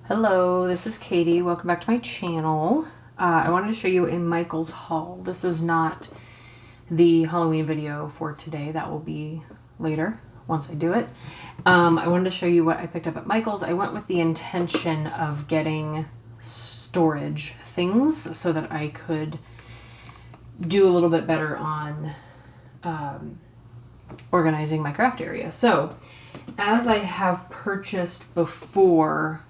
Hello, this is Katie. Welcome back to my channel. I wanted to show you a Michaels haul. This is not the Halloween video for today. That will be later once I do it. I wanted to show you what I picked up at Michaels. I went with the intention of getting storage things so that I could do a little bit better on organizing my craft area. So, as I have purchased before,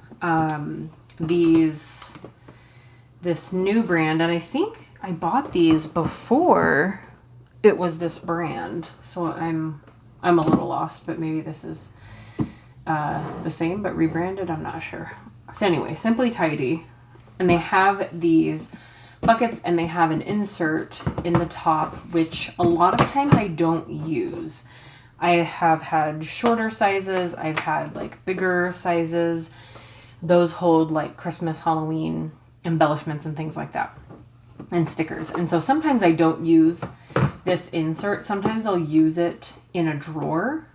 this new brand, and I think I bought these before it was this brand, so I'm a little lost, but maybe this is the same but rebranded. I'm not sure. So anyway, Simply Tidy, and they have these buckets and they have an insert in the top, which a lot of times I don't use. I have had shorter sizes, I've had like bigger sizes. Those hold like Christmas, Halloween embellishments and things like that, and stickers. And so sometimes I don't use this insert. Sometimes I'll use it in a drawer,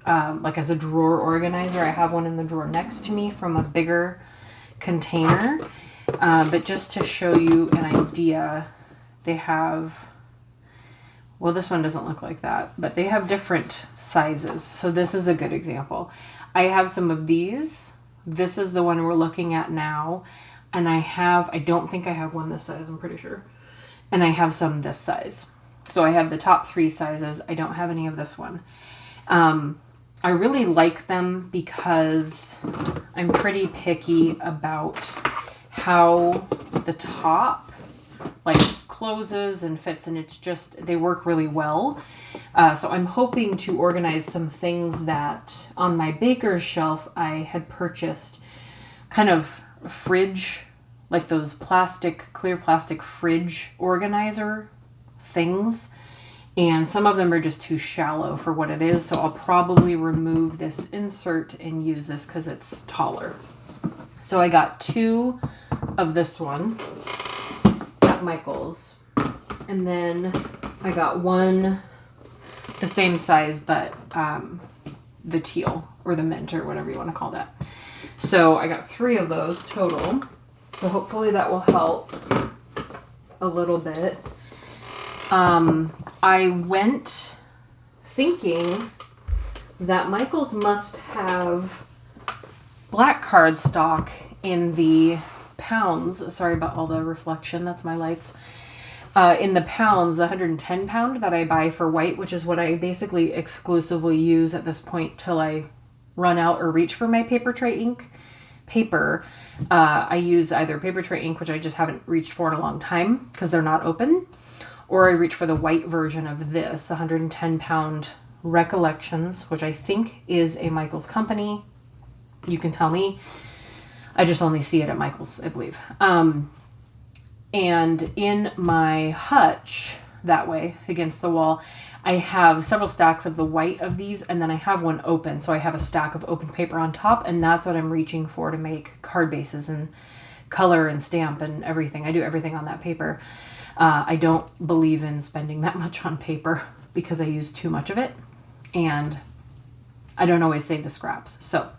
like as a drawer organizer. I have one in the drawer next to me from a bigger container. But just to show you an idea, they have, well, this one doesn't look like that, but they have different sizes. So this is a good example. I have some of these. This is the one we're looking at now. And I don't think I have one this size, I'm pretty sure. And I have some this size. So I have the top three sizes. I don't have any of this one. I really like them because I'm pretty picky about how the top like closes and fits, and it's just, they work really well. So I'm hoping to organize some things that on my baker's shelf I had purchased kind of fridge, like those clear plastic fridge organizer things. And some of them are just too shallow for what it is. So I'll probably remove this insert and use this because it's taller. So I got two of this one at Michaels. And then I got one the same size, but the teal or the mint or whatever you want to call that. So I got three of those total. So hopefully that will help a little bit. I went thinking that Michaels must have black cardstock in the pounds. Sorry about all the reflection. That's my lights. In the pounds, the 110 pound that I buy for white, which is what I basically exclusively use at this point till I run out or reach for my paper tray ink paper. I use either paper tray ink, which I just haven't reached for in a long time because they're not open, or I reach for the white version of this, the 110 pound Recollections, which I think is a Michaels company. You can tell me. I just only see it at Michaels, I believe. And in my hutch, that way, against the wall, I have several stacks of the white of these, and then I have one open. So I have a stack of open paper on top, and that's what I'm reaching for to make card bases and color and stamp and everything. I do everything on that paper. I don't believe in spending that much on paper because I use too much of it, and I don't always save the scraps. So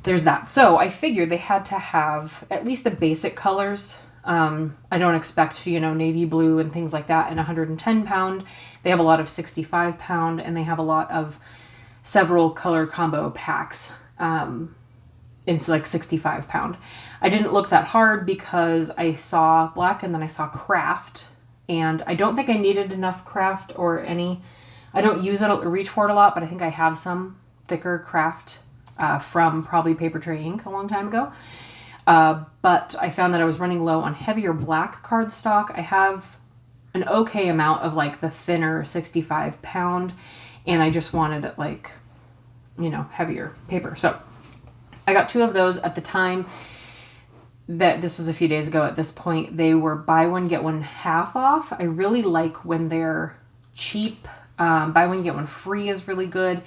there's that. So I figured they had to have at least the basic colors. I don't expect, navy blue and things like that in 110 pound. They have a lot of 65 pound, and they have a lot of several color combo packs in like 65 pound. I didn't look that hard because I saw black and then I saw craft, and I don't think I needed enough craft or any. I don't use it or reach for it a lot, but I think I have some thicker craft from probably Paper Tray Ink a long time ago. But I found that I was running low on heavier black cardstock. I have an okay amount of like the thinner 65 pound, and I just wanted it like, heavier paper. So I got two of those at the time. That this was a few days ago at this point. They were buy one, get one half off. I really like when they're cheap. Buy one, get one free is really good.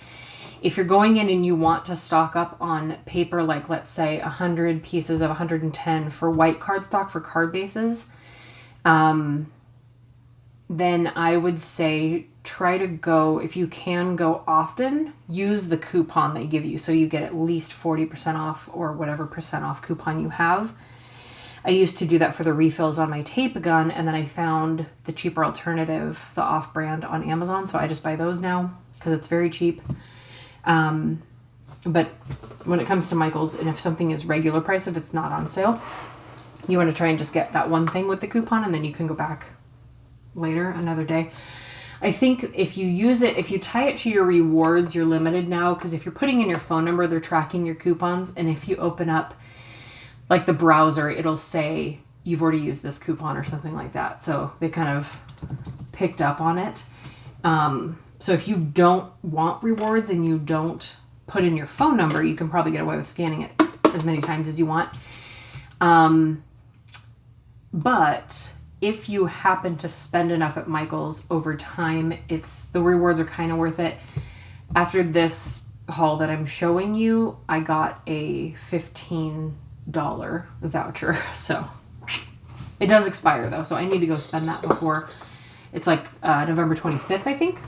If you're going in and you want to stock up on paper, like let's say 100 pieces of 110 for white cardstock for card bases, then I would say try to go, if you can go often, use the coupon they give you so you get at least 40% off or whatever percent off coupon you have. I used to do that for the refills on my tape gun, and then I found the cheaper alternative, the off-brand, on Amazon, so I just buy those now because it's very cheap. But when it comes to Michael's, and if something is regular price, if it's not on sale, you want to try and just get that one thing with the coupon, and then you can go back later, another day. I think if you use it, if you tie it to your rewards, you're limited now, because if you're putting in your phone number, they're tracking your coupons, and if you open up like the browser, it'll say you've already used this coupon or something like that. So they kind of picked up on it. So if you don't want rewards and you don't put in your phone number, you can probably get away with scanning it as many times as you want. But if you happen to spend enough at Michael's over time, the rewards are kind of worth it. After this haul that I'm showing you, I got a $15 voucher. So it does expire though, so I need to go spend that before it's like November 25th, I think.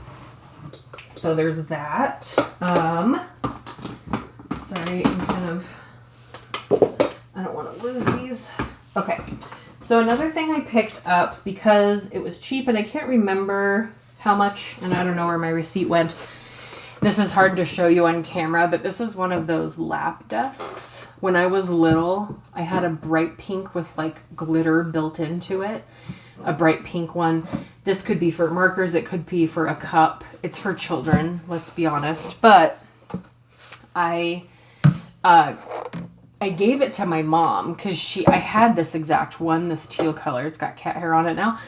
So there's that. Sorry, I don't want to lose these. Okay. So another thing I picked up because it was cheap and I can't remember how much, and I don't know where my receipt went. This is hard to show you on camera, but this is one of those lap desks. When I was little, I had a bright pink with like glitter built into it. A bright pink one. This could be for markers. It could be for a cup. It's for children, let's be honest. But I gave it to my mom because I had this exact one, this teal color. It's got cat hair on it now.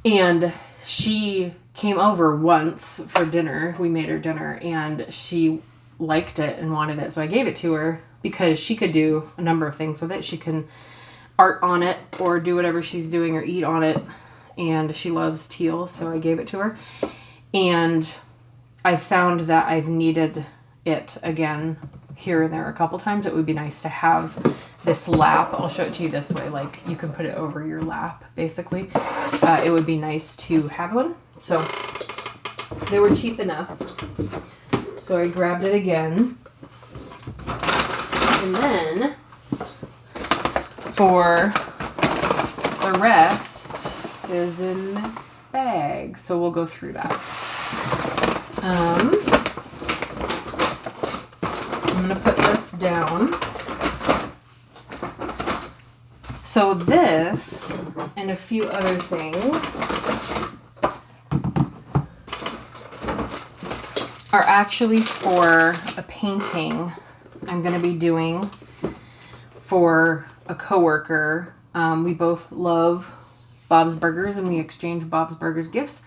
And she came over once for dinner. We made her dinner and she liked it and wanted it. So I gave it to her because she could do a number of things with it. She can art on it or do whatever she's doing or eat on it. And she loves teal, so I gave it to her. And I found that I've needed it again here and there a couple times. It would be nice to have this lap. I'll show it to you this way. Like you can put it over your lap, basically. It would be nice to have one. So they were cheap enough. So I grabbed it again. And then for the rest is in this bag. So we'll go through that. I'm going to put this down. So this and a few other things are actually for a painting I'm going to be doing for a coworker. We both love Bob's Burgers and we exchange Bob's Burgers gifts.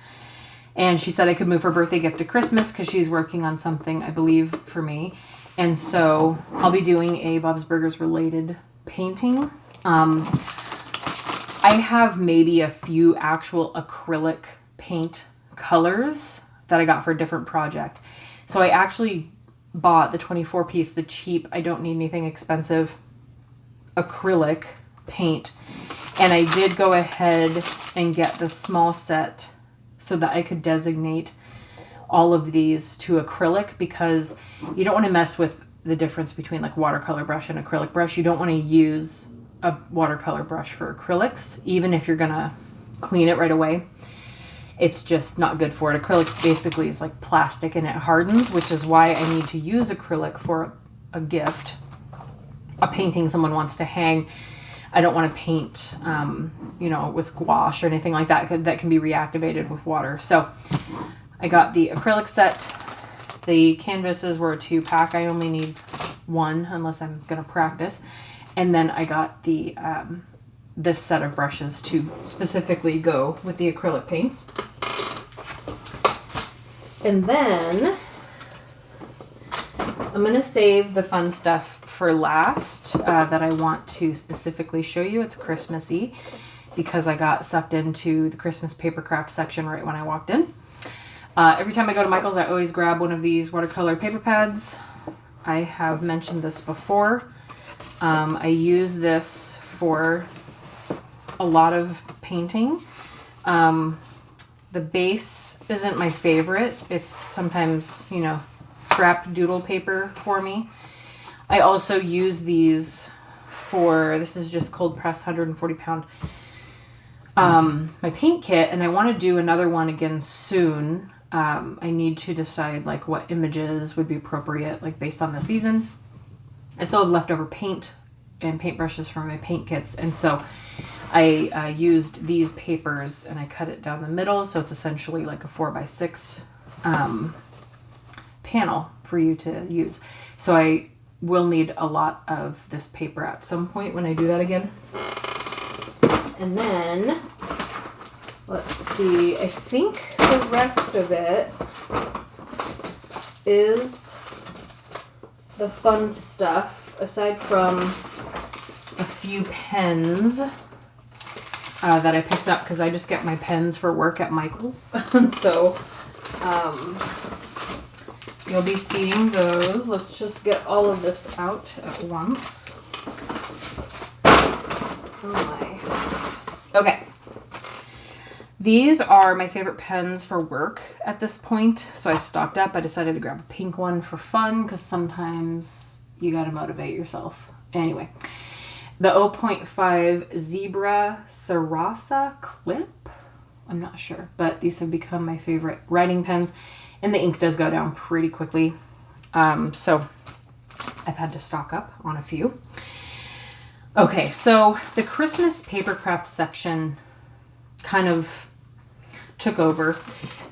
And she said I could move her birthday gift to Christmas because she's working on something, I believe, for me. And so I'll be doing a Bob's Burgers related painting. I have maybe a few actual acrylic paint colors that I got for a different project. So I actually bought the 24 piece, the cheap, I don't need anything expensive, acrylic paint. And I did go ahead and get the small set so that I could designate all of these to acrylic because you don't want to mess with the difference between like watercolor brush and acrylic brush. You don't want to use a watercolor brush for acrylics, even if you're going to clean it right away. It's just not good for it. Acrylic basically is like plastic and it hardens, which is why I need to use acrylic for a gift, a painting someone wants to hang. I don't want to paint, with gouache or anything like that that can be reactivated with water. So I got the acrylic set. The canvases were a 2-pack. I only need one unless I'm going to practice. And then I got the this set of brushes to specifically go with the acrylic paints. And then I'm going to save the fun stuff for last that I want to specifically show you. It's Christmassy because I got sucked into the Christmas papercraft section right when I walked in. Every time I go to Michael's, I always grab one of these watercolor paper pads. I have mentioned this before. I use this for a lot of painting. The base isn't my favorite. It's sometimes, you know, scrap doodle paper for me. I also use these for, this is just cold press 140 pound, my paint kit, and I want to do another one again soon. I need to decide like what images would be appropriate, like based on the season. I still have leftover paint and paintbrushes from my paint kits, and so I used these papers and I cut it down the middle, so it's essentially like a 4x6 panel for you to use. So I will need a lot of this paper at some point when I do that again. And then, let's see, I think the rest of it is the fun stuff, aside from a few pens that I picked up because I just get my pens for work at Michael's. So you'll be seeing those. Let's just get all of this out at once. Oh my. Okay. These are my favorite pens for work at this point. So I stocked up. I decided to grab a pink one for fun because sometimes you got to motivate yourself. Anyway, the 0.5 Zebra Sarasa Clip. I'm not sure, but these have become my favorite writing pens, and the ink does go down pretty quickly. So I've had to stock up on a few. Okay, so the Christmas papercraft section kind of took over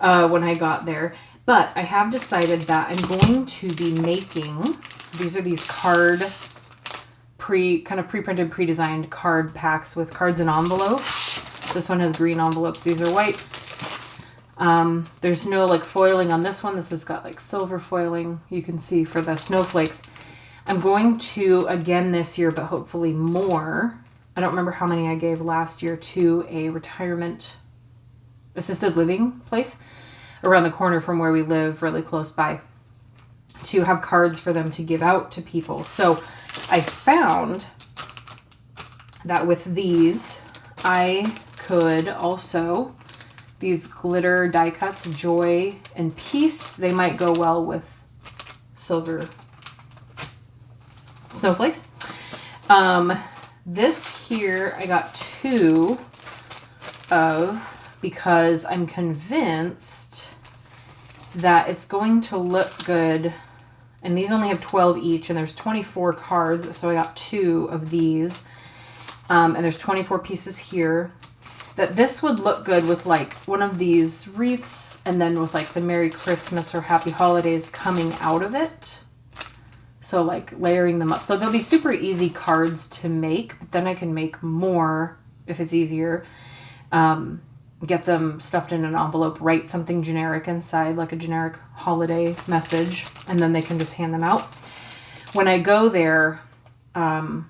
when I got there, but I have decided that I'm going to be making, these are these card, kind of pre-printed, pre-designed card packs with cards and envelopes. This one has green envelopes, these are white. There's no like foiling on this one. This has got like silver foiling, you can see, for the snowflakes. I'm going to, again this year, but hopefully more, I don't remember how many I gave last year, to a retirement assisted living place around the corner from where we live, really close by, to have cards for them to give out to people. So I found that with these, I could also, these glitter die cuts, Joy and Peace, they might go well with silver snowflakes. This here I got 2 of because I'm convinced that it's going to look good. And these only have 12 each, and there's 24 cards, so I got 2 of these. And there's 24 pieces here. That this would look good with like one of these wreaths, and then with like the Merry Christmas or Happy Holidays coming out of it. So like layering them up. So they'll be super easy cards to make, but then I can make more if it's easier. Get them stuffed in an envelope, write something generic inside, like a generic holiday message, and then they can just hand them out. When I go there, when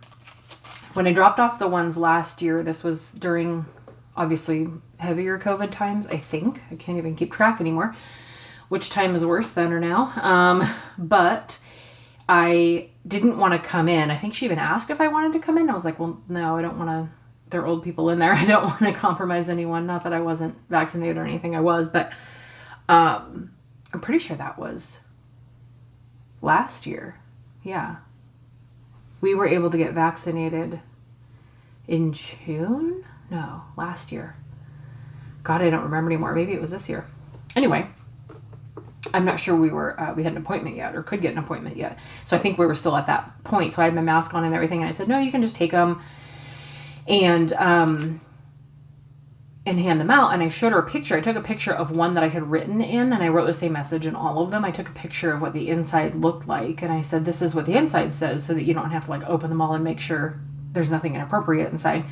I dropped off the ones last year, this was during obviously heavier COVID times, I think. I can't even keep track anymore, which time is worse, then or now. But I didn't want to come in. I think she even asked if I wanted to come in. I was like, well, no, I don't want to. There are old people in there. I don't want to compromise anyone. Not that I wasn't vaccinated or anything. I was, but I'm pretty sure that was last year. Yeah. We were able to get vaccinated in June? No, last year. God, I don't remember anymore. Maybe it was this year. Anyway, I'm not sure we had an appointment yet or could get an appointment yet. So I think we were still at that point. So I had my mask on and everything. And I said, no, you can just take them and hand them out. And I showed her a picture. I took a picture of one that I had written in, and I wrote the same message in all of them. I took a picture of what the inside looked like, and I said, this is what the inside says, so that you don't have to like open them all and make sure there's nothing inappropriate inside.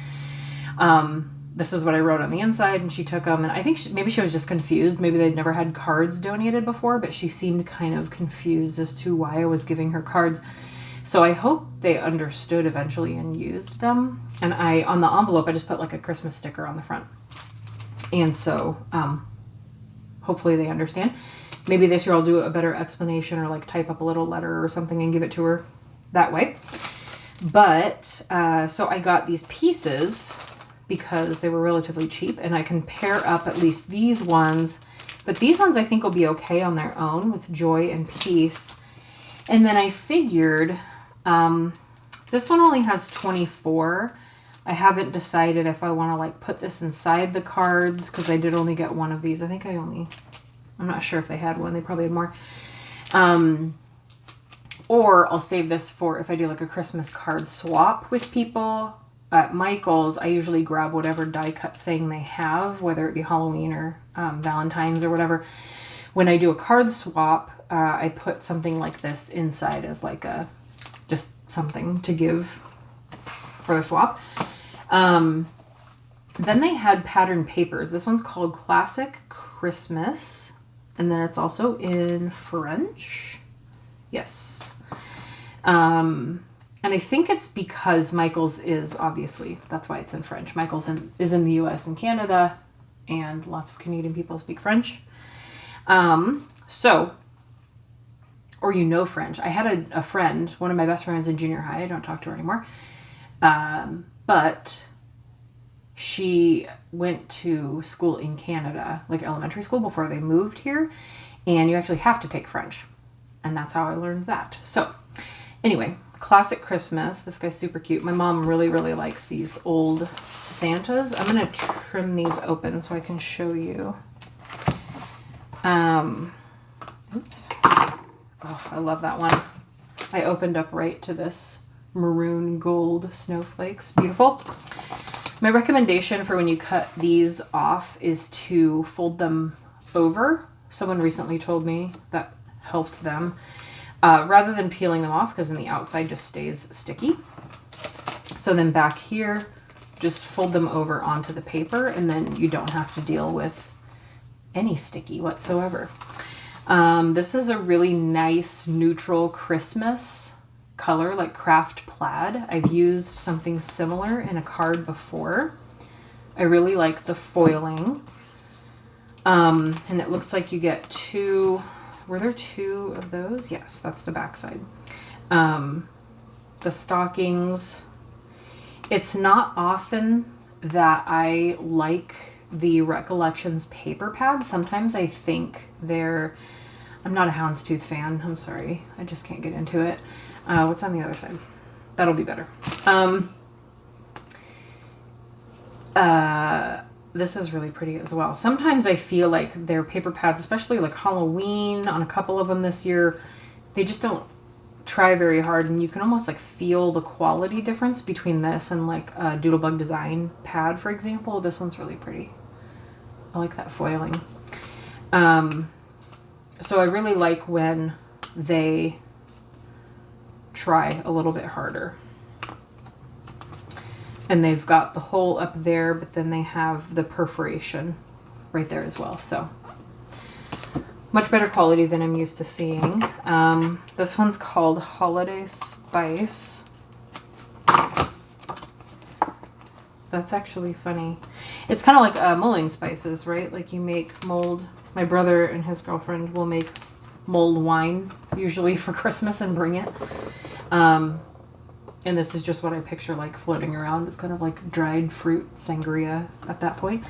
This is what I wrote on the inside, and she took them, and I think maybe she was just confused. Maybe they'd never had cards donated before, but she seemed kind of confused as to why I was giving her cards. So I hope they understood eventually and used them. And on the envelope, I just put like a Christmas sticker on the front. And so hopefully they understand. Maybe this year I'll do a better explanation or like type up a little letter or something and give it to her that way. But so I got these pieces because they were relatively cheap, and I can pair up at least these ones. But these ones I think will be okay on their own with Joy and Peace. And then I figured this one only has 24. I haven't decided if I want to like put this inside the cards because I did only get one of these. I think I'm not sure if they had one. They probably had more. Or I'll save this for if I do like a Christmas card swap with people. At Michael's, I usually grab whatever die cut thing they have, whether it be Halloween or Valentine's or whatever. When I do a card swap, I put something like this inside as like just something to give for the swap. Then they had patterned papers. This one's called Classic Christmas. And then it's also in French. Yes. And I think it's because Michael's is obviously, that's why it's in French. Michael's is in the US and Canada, and lots of Canadian people speak French. Or you know French. I had a friend, one of my best friends in junior high. I don't talk to her anymore. But she went to school in Canada, like elementary school, before they moved here. And you actually have to take French. And that's how I learned that. So anyway, Classic Christmas. This guy's super cute. My mom really, really likes these old Santas. I'm going to trim these open so I can show you. Oops. Oh, I love that one. I opened up right to this maroon gold snowflakes. Beautiful. My recommendation for when you cut these off is to fold them over. Someone recently told me that helped them. Rather than peeling them off, because then the outside just stays sticky. So then back here, just fold them over onto the paper, and then you don't have to deal with any sticky whatsoever. This is a really nice neutral Christmas color, like craft plaid. I've used something similar in a card before. I really like the foiling. And it looks like you get two... Were there two of those? Yes, that's the back side. The stockings. It's not often that I like the Recollections paper pads. Sometimes I think I'm not a houndstooth fan. I'm sorry. I just can't get into it. What's on the other side? That'll be better. This is really pretty as well. Sometimes I feel like their paper pads, especially like Halloween on a couple of them this year, they just don't try very hard, and you can almost like feel the quality difference between this and like a Doodlebug Design pad, for example. This one's really pretty. I like that foiling. So I really like when they try a little bit harder. And they've got the hole up there, but then they have the perforation right there as well. So much better quality than I'm used to seeing. This one's called Holiday Spice. That's actually funny. It's kind of like mulling spices, right? Like you make mold. My brother and his girlfriend will make mulled wine, usually for Christmas, and bring it. And this is just what I picture like floating around. It's kind of like dried fruit sangria at that point.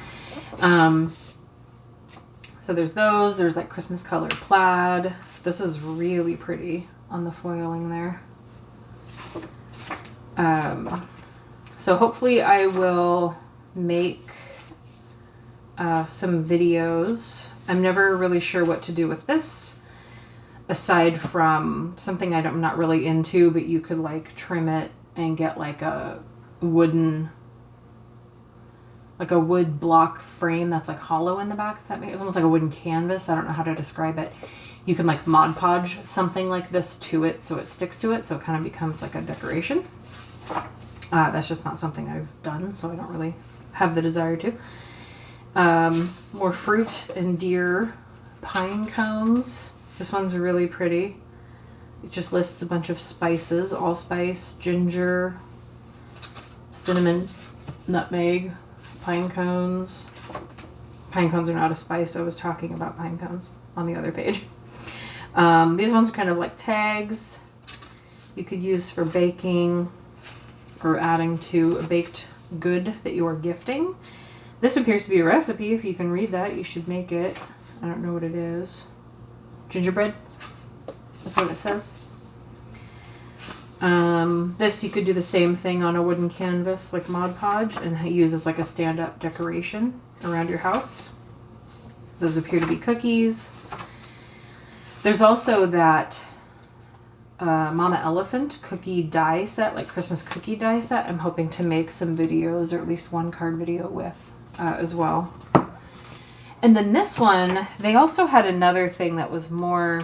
So there's those. There's like Christmas colored plaid. This is really pretty on the foiling there. So hopefully I will make some videos. I'm never really sure what to do with this. Aside from something I'm not really into, but you could like trim it and get like a wood block frame that's like hollow in the back. If that makes, it's almost like a wooden canvas. I don't know how to describe it. You can like Mod Podge something like this to it so it sticks to it, so it kind of becomes like a decoration. That's just not something I've done, so I don't really have the desire to. More fruit and deer pine cones. This one's really pretty. It just lists a bunch of spices, allspice, ginger, cinnamon, nutmeg, pine cones. Pine cones are not a spice. I was talking about pine cones on the other page. These ones are kind of like tags you could use for baking or adding to a baked good that you are gifting. This appears to be a recipe. If you can read that, you should make it. I don't know what it is. Gingerbread? That's what it says. This you could do the same thing on a wooden canvas like Mod Podge and use as like a stand-up decoration around your house. Those appear to be cookies. There's also that Mama Elephant cookie die set, like Christmas cookie die set. I'm hoping to make some videos, or at least one card video with as well. And then this one, they also had another thing that was more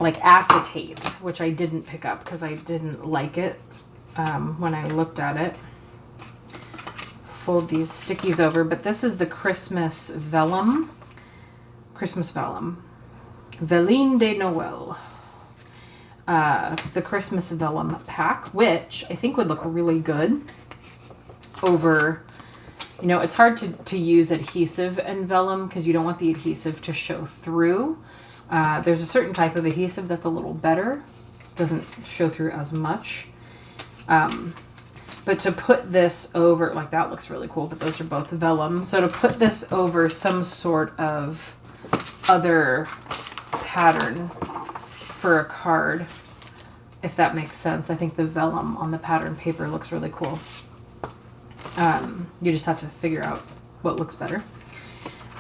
like acetate, which I didn't pick up because I didn't like it when I looked at it. Fold these stickies over, but this is the Christmas vellum. Christmas vellum. Veline de Noël. The Christmas vellum pack, which I think would look really good over, you know, it's hard to use adhesive and vellum because you don't want the adhesive to show through. There's a certain type of adhesive that's a little better. Doesn't show through as much. But to put this over, like that looks really cool, but those are both vellum. So to put this over some sort of other pattern for a card, if that makes sense, I think the vellum on the pattern paper looks really cool. You just have to figure out what looks better.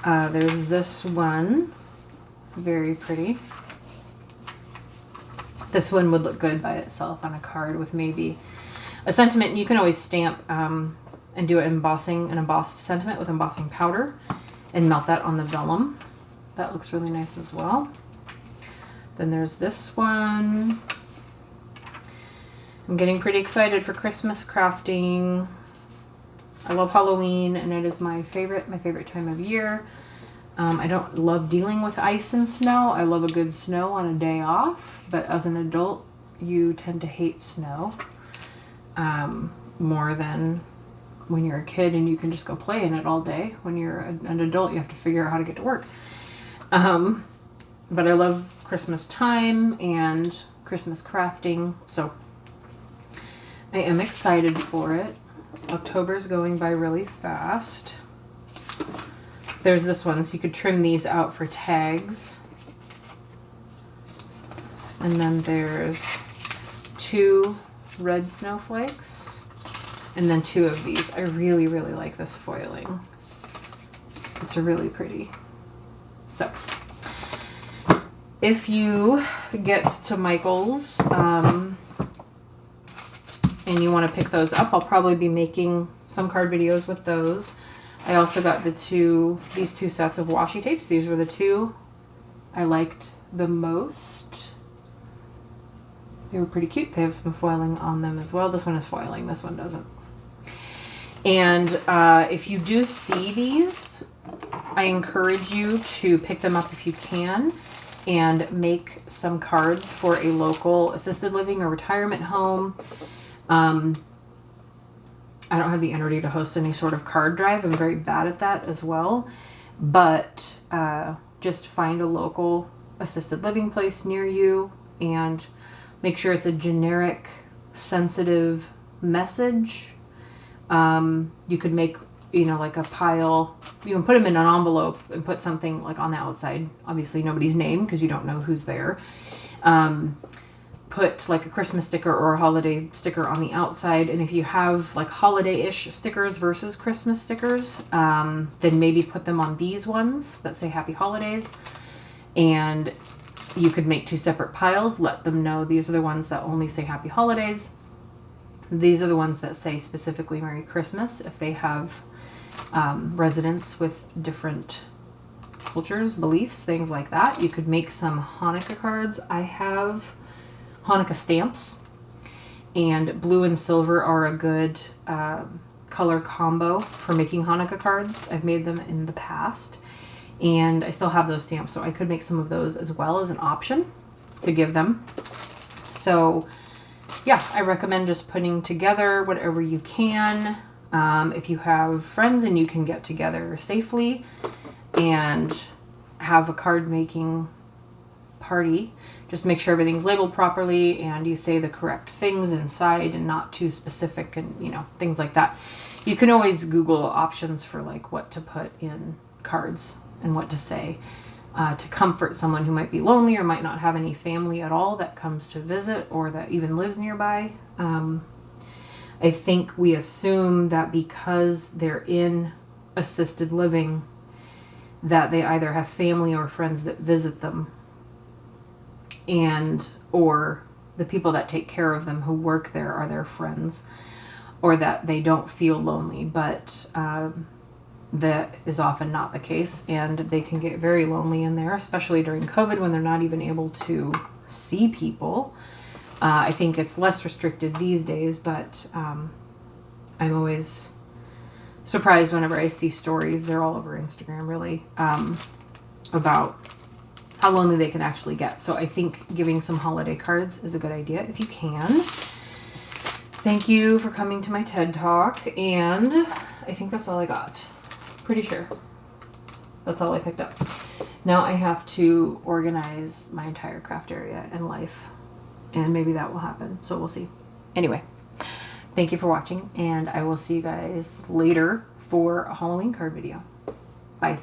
There's this one. Very pretty. This one would look good by itself on a card with maybe a sentiment. You can always stamp and do an embossed sentiment with embossing powder and melt that on the vellum. That looks really nice as well. Then there's this one. I'm getting pretty excited for Christmas crafting. I love Halloween and it is my favorite time of year. I don't love dealing with ice and snow. I love a good snow on a day off, but as an adult, you tend to hate snow more than when you're a kid and you can just go play in it all day. When you're an adult, you have to figure out how to get to work. But I love Christmas time and Christmas crafting, so I am excited for it. October's going by really fast. There's this one, so you could trim these out for tags. And then there's 2 red snowflakes. And then 2 of these. I really, really like this foiling. It's really pretty. So, if you get to Michael's and you want to pick those up, I'll probably be making some card videos with those. I also got these 2 sets of washi tapes. These were the 2 I liked the most. They were pretty cute. They have some foiling on them as well. This one is foiling, this one doesn't. And if you do see these, I encourage you to pick them up if you can and make some cards for a local assisted living or retirement home. I don't have the energy to host any sort of card drive. I'm very bad at that as well. But just find a local assisted living place near you and make sure it's a generic, sensitive message. You could make, you know, like a pile. You can put them in an envelope and put something like on the outside. Obviously nobody's name because you don't know who's there. Put like a Christmas sticker or a holiday sticker on the outside, and if you have like holiday-ish stickers versus Christmas stickers, then maybe put them on these ones that say Happy Holidays, and you could make 2 separate piles. Let them know these are the ones that only say Happy Holidays. These are the ones that say specifically Merry Christmas if they have residents with different cultures, beliefs, things like that. You could make some Hanukkah cards. I have Hanukkah stamps, and blue and silver are a good color combo for making Hanukkah cards. I've made them in the past, and I still have those stamps, so I could make some of those as well as an option to give them. So yeah, I recommend just putting together whatever you can. If you have friends and you can get together safely and have a card making party. Just make sure everything's labeled properly and you say the correct things inside and not too specific and, you know, things like that. You can always Google options for like what to put in cards and what to say to comfort someone who might be lonely or might not have any family at all that comes to visit or that even lives nearby. I think we assume that because they're in assisted living, that they either have family or friends that visit them, and or the people that take care of them who work there are their friends, or that they don't feel lonely. But that is often not the case, and they can get very lonely in there, especially during COVID when they're not even able to see people. I think it's less restricted these days, but I'm always surprised whenever I see stories, they're all over Instagram really, about how lonely they can actually get. So I think giving some holiday cards is a good idea if you can. Thank you for coming to my TED Talk, and I think that's all I got. Pretty sure. That's all I picked up. Now I have to organize my entire craft area and life, and maybe that will happen. So we'll see. Anyway, thank you for watching, and I will see you guys later for a Halloween card video. Bye.